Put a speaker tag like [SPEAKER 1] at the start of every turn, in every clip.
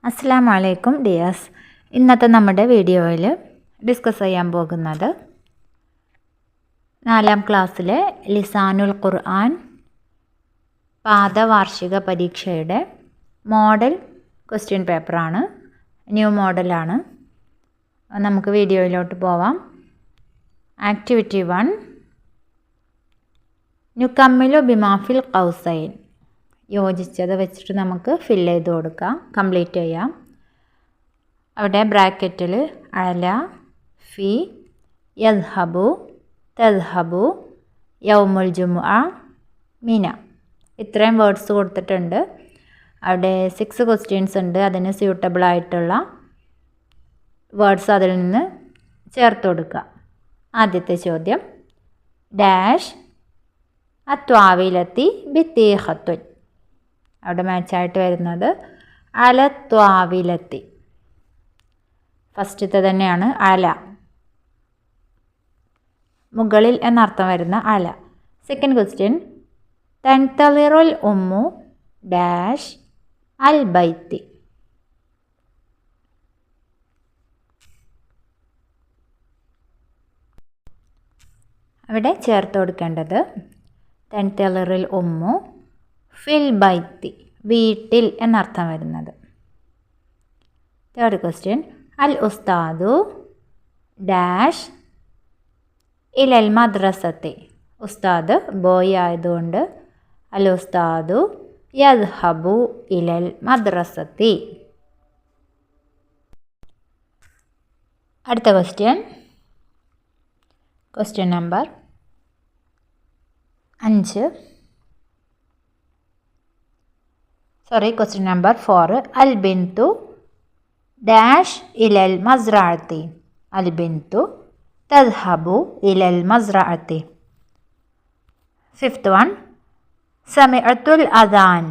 [SPEAKER 1] അസ്സലാമു അലൈക്കും ഡിയേഴ്സ്. ഇന്നത്തെ നമ്മുടെ വീഡിയോയിൽ ഡിസ്കസ് ചെയ്യാൻ പോകുന്നത് 4ാം ക്ലാസ്സിലെ ലിസാനുൽ ഖുർആൻ പാദവാർഷിക പരീക്ഷയുടെ മോഡൽ ക്വസ്റ്റ്യൻ പേപ്പറാണ്. ന്യൂ മോഡലാണ്. നമുക്ക് വീഡിയോയിലോട്ട് പോവാം. ആക്ടിവിറ്റി 1, നുകമ്മിലു ബിമാഫിൽ ഖൗസൈൻ. യോജിച്ചത് വെച്ചിട്ട് നമുക്ക് ഫില്ല് ചെയ്ത് കൊടുക്കാം, കംപ്ലീറ്റ് ചെയ്യാം. അവിടെ ബ്രാക്കറ്റിൽ അല, ഫി, യദ്ഹബു, തദ്ഹബു, യൗമുൽ ജുമുഅ, മിന, ഇത്രയും വേർഡ്സ് കൊടുത്തിട്ടുണ്ട്. അവിടെ 6 ക്വസ്റ്റ്യൻസ് ഉണ്ട്. അതിന് സ്യൂട്ടബിൾ ആയിട്ടുള്ള വേർഡ്സ് അതിൽ നിന്ന് ചേർത്ത് കൊടുക്കുക. ആദ്യത്തെ ചോദ്യം, ഡാഷ് അത്വാവിലത്തി ബിത്തീഹത്തുൻ. അവിടെ മാച്ചായിട്ട് വരുന്നത് അലത്വാവിലത്തി. ഫസ്റ്റത്തെ തന്നെയാണ് അല, മുകളിൽ എന്നർത്ഥം വരുന്ന അല. സെക്കൻഡ് ക്വസ്റ്റ്യൻ, തൻതളിറുൽ ഉമ്മു ഡാഷ് അൽ ബൈത്തി. അവിടെ ചേർത്ത് കൊടുക്കേണ്ടത് തൻതളിറുൽ ഉമ്മു ഫിൽ ബൈത്തി, വീട്ടിൽ എന്നർത്ഥം വരുന്നത്. തേർഡ് ക്വസ്റ്റ്യൻ, അൽ ഉസ്താദു ഡാഷ് ഇലൽ മദ്രസത്തി. ഉസ്താദ് ബോയ് ആയതുകൊണ്ട് അൽ ഉസ്താദു യദ്ഹബു ഇലൽ മദ്രസത്തി. അടുത്ത ക്വസ്റ്റ്യൻ നമ്പർ 4. അൽ ബിന്തു ഡാഷ് ഇലൽ മസ്റഅത്തി. അൽ ബിന്തു തദ്ഹബു ഇലൽ മസ്റഅത്തി. ഫിഫ്ത്ത് വൺ, സമിഅത്തുൽ അദാൻ.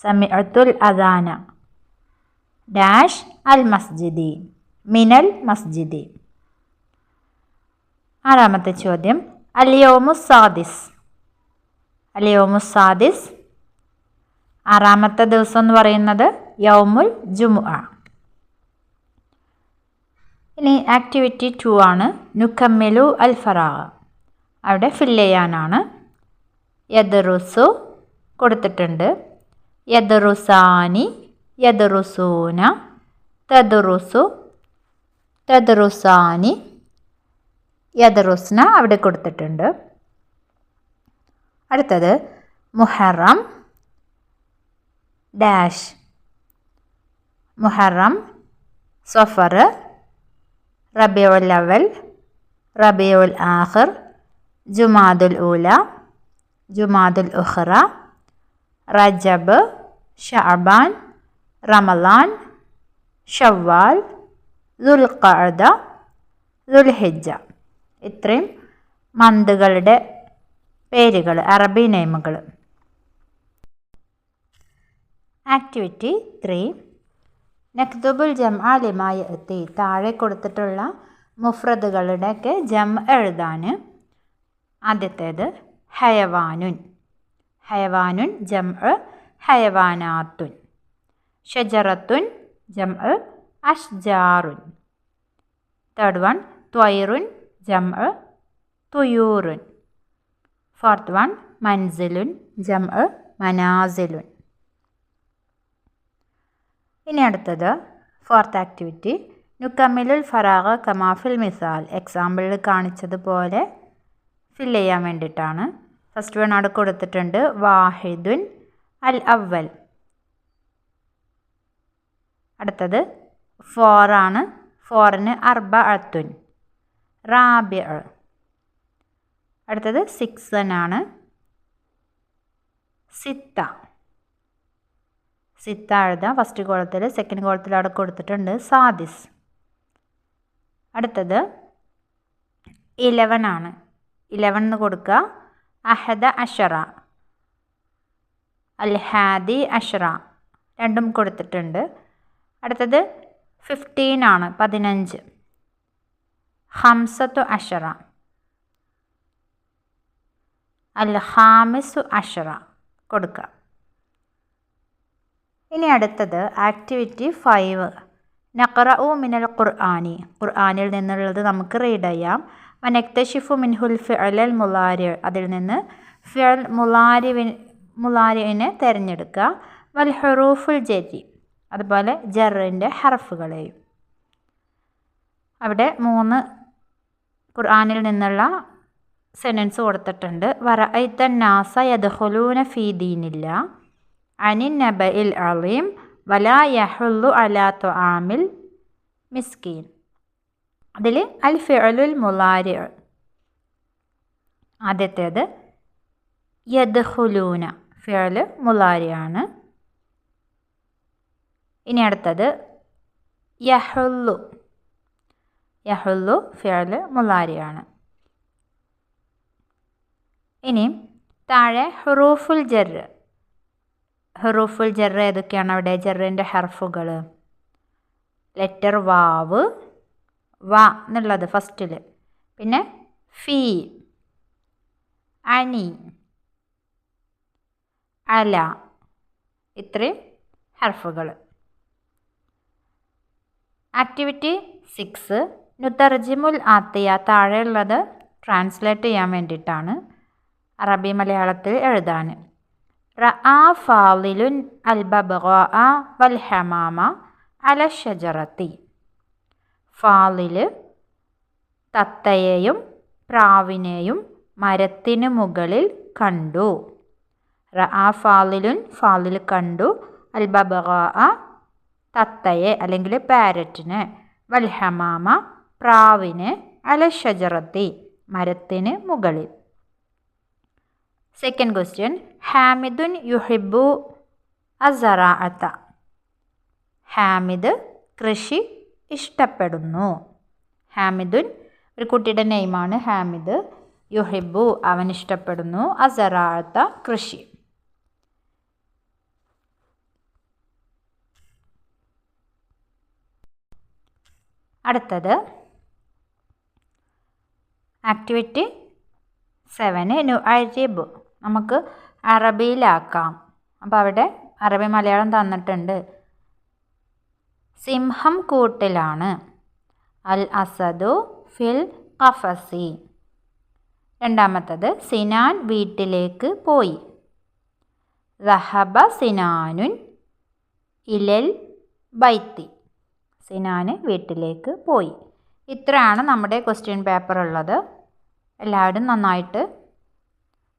[SPEAKER 1] സമിഅത്തുൽ അദാന ഡാഷ് അൽ മസ്ജിദി മിനൽ മസ്ജിദി. 6ാമത്തെ ചോദ്യം, അൽ യൗമു സാദിസ്. അൽ യൗമു സാദിസ്, 6ാമത്തെ ദിവസം എന്ന് പറയുന്നത് യൗമുൽ ജുമുഅ. ഇനി ആക്ടിവിറ്റി 2 ആണ്, നുകമ്മിലു അൽ ഫറാഗ്. അവിടെ ഫില്ല് ചെയ്യാനാണ്. യദ്റുസു കൊടുത്തിട്ടുണ്ട്, യദ്റുസാനി, യദ്റുസൂന, തദ്റുസു, തദ്റുസാനി, യദ്റുസ്ന അവിടെ കൊടുത്തിട്ടുണ്ട്. അടുത്തത് മുഹറം ഡാഷ്. മുഹറം, സഫർ, റബീഉൽ അവൽ, റബീഉൽ ആഖിർ, ജുമാദുൽ ഊല, ജുമാദുൽ ഉഖ്റ, റജബ്, ശഅബാൻ, റമളാൻ, ശവ്വാൽ, ദുൽഖഅദ, ദുൽഹിജ്ജ. ഇത്രയും മന്തുകളുടെ പേരുകൾ, അറബി നെയിമുകൾ. ആക്ടിവിറ്റി 3, നക്തുബുൽ ജംഅ ലിമാ യഅതി. താഴെ കൊടുത്തിട്ടുള്ള മുഫ്രദുകളുടെയൊക്കെ ജംഅ എഴുതാൻ. ആദ്യത്തേത് ഹയവാനുൻ. ഹയവാനുൻ ജംഅ ഹയവാനാത്തുൻ. ഷജറത്തുൻ ജംഅ അഷ്ജാറുൻ. തേർഡ് വൺ, ത്വയ്റുൻ ജംഅ തുയൂറുൻ. ഫോർത്ത് വൺ, മൻസിലുൻ ജംഅ മനാസിലുൻ. ഇനി അടുത്തത് 4th ആക്ടിവിറ്റി, നുകമ്മിലുൽ ഫറാഗ കമാഫിൽ മിസാൽ. എക്സാമ്പിളിൽ കാണിച്ചതുപോലെ ഫില്ല് ചെയ്യാൻ വേണ്ടിയിട്ടാണ്. ഫസ്റ്റ് വൺ അവിടെ കൊടുത്തിട്ടുണ്ട്, വാഹിദുൻ അൽ അവൽ. അടുത്തത് 4 ആണ്. 4ന് അർബഅത്തുൻ, റാബിഅ. അടുത്തത് 6 ആണ്, സിത്ത. സിത്ത എഴുതാം ഫസ്റ്റ് കോളത്തിൽ. സെക്കൻഡ് കോളത്തിൽ അവിടെ കൊടുത്തിട്ടുണ്ട് സാദിസ്. അടുത്തത് 11 ആണ്. 11 എന്ന് കൊടുക്കുക, അഹദ അഷറ, അൽ ഹാദി അഷറ, രണ്ടും കൊടുത്തിട്ടുണ്ട്. അടുത്തത് 15 ആണ്, 15, ഹംസത്തു അഷറ, അൽ ഹാമിസു അഷറ കൊടുക്കുക. ഇനി അടുത്തത് ആക്ടിവിറ്റി 5 നഖറഉ മിനൽ ഖുർആനി. ഖുർആനിൽ നിന്നുള്ളത് നമുക്ക് റീഡ് ചെയ്യാം. വനക്തശിഫു മിൻഹുൽ ഫിഅലൽ മുലാരി, അതിൽ നിന്ന് ഫിഅൽ മുലാരിനെ തിരഞ്ഞെടുക്കുക. വൽ ഹുറൂഫുൽ ജരി, അതുപോലെ ജറിൻ്റെ ഹർഫുകളെയും. അവിടെ 3 ഖുർആനിൽ നിന്നുള്ള സെൻറ്റൻസ് കൊടുത്തിട്ടുണ്ട്. വറഅയ്ത നാസ യദ്ഖുലൂന ഫീ ദീനില്ലാ അനിൻ നബഇൽ അളീം വലാ യഹുല്ലു അലാ തുആമിൽ മിസ്കീൻ. അതിൽ അൽ ഫിഅലുൽ മുലാരി, ആദ്യത്തേത് യദ്ഖുലൂന ഫിഅൽ മുലാരിയാണ്. ഇനി അടുത്തത് യഹുല്ലു ഫിഅൽ മുലാരിയാണ്. ഇനി താഴെ ഹുറൂഫുൽ ജർ ഏതൊക്കെയാണ്? അവിടെ ജറിൻ്റെ ഹർഫുകൾ ലെറ്റർ വാവ്, വ എന്നുള്ളത് ഫസ്റ്റിൽ, പിന്നെ ഫീ, അനി, അല, ഇത്രയും ഹർഫുകൾ. ആക്ടിവിറ്റി 6 നുതർജിമുൽ ആത്തിയ, താഴെയുള്ളത് ട്രാൻസ്ലേറ്റ് ചെയ്യാൻ വേണ്ടിയിട്ടാണ്, അറബി മലയാളത്തിൽ എഴുതാൻ. റഅ ഫാളിലുൻ അൽ ബബ്ഗാഅ വൽ ഹമാമ അല ഷജറത്തി. ഫാളിൽ തത്തയെയും പ്രാവിനെയും മരത്തിന് മുകളിൽ കണ്ടു. റഅ ഫാളിലുൻ, ഫാളിൽ കണ്ടു, അൽ ബബ്ഗാഅ തത്തയെ അല്ലെങ്കിൽ പാരറ്റിനെ, വൽ ഹമാമ പ്രാവിനെ, അല ഷജറത്തി മരത്തിന് മുകളിൽ. സെക്കൻഡ് ക്വസ്റ്റ്യൻ ഹാമിദുൻ യുഹിബ്ബു അസ്സറാഅത. ഹാമിദ് കൃഷി ഇഷ്ടപ്പെടുന്നു. ഹാമിദുൻ ഒരു കുട്ടിയുടെ നെയിമാണ് ഹാമിദ്. യുഹിബ്ബു അവൻ ഇഷ്ടപ്പെടുന്നു. അസ്സറാഅത കൃഷി. അടുത്തത് ആക്ടിവിറ്റി 7 നുഅരിബ്, നമുക്ക് അറബിയിലാക്കാം. അപ്പോൾ അവിടെ അറബി മലയാളം തന്നിട്ടുണ്ട്. സിംഹം കൂട്ടിലാണ്. അൽ അസദു ഫിൽ ഖഫസി. രണ്ടാമത്തത് സിനാൻ വീട്ടിലേക്ക് പോയി. ദഹബ സിനാനുൻ ഇലൽ ബൈത്തി. സിനാന് വീട്ടിലേക്ക് പോയി. ഇത്രയാണ് നമ്മുടെ ക്വസ്റ്റ്യൻ പേപ്പർ ഉള്ളത്. എല്ലാവരും നന്നായിട്ട്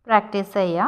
[SPEAKER 1] പ്രാക്ടീസ് ചെയ്യുക.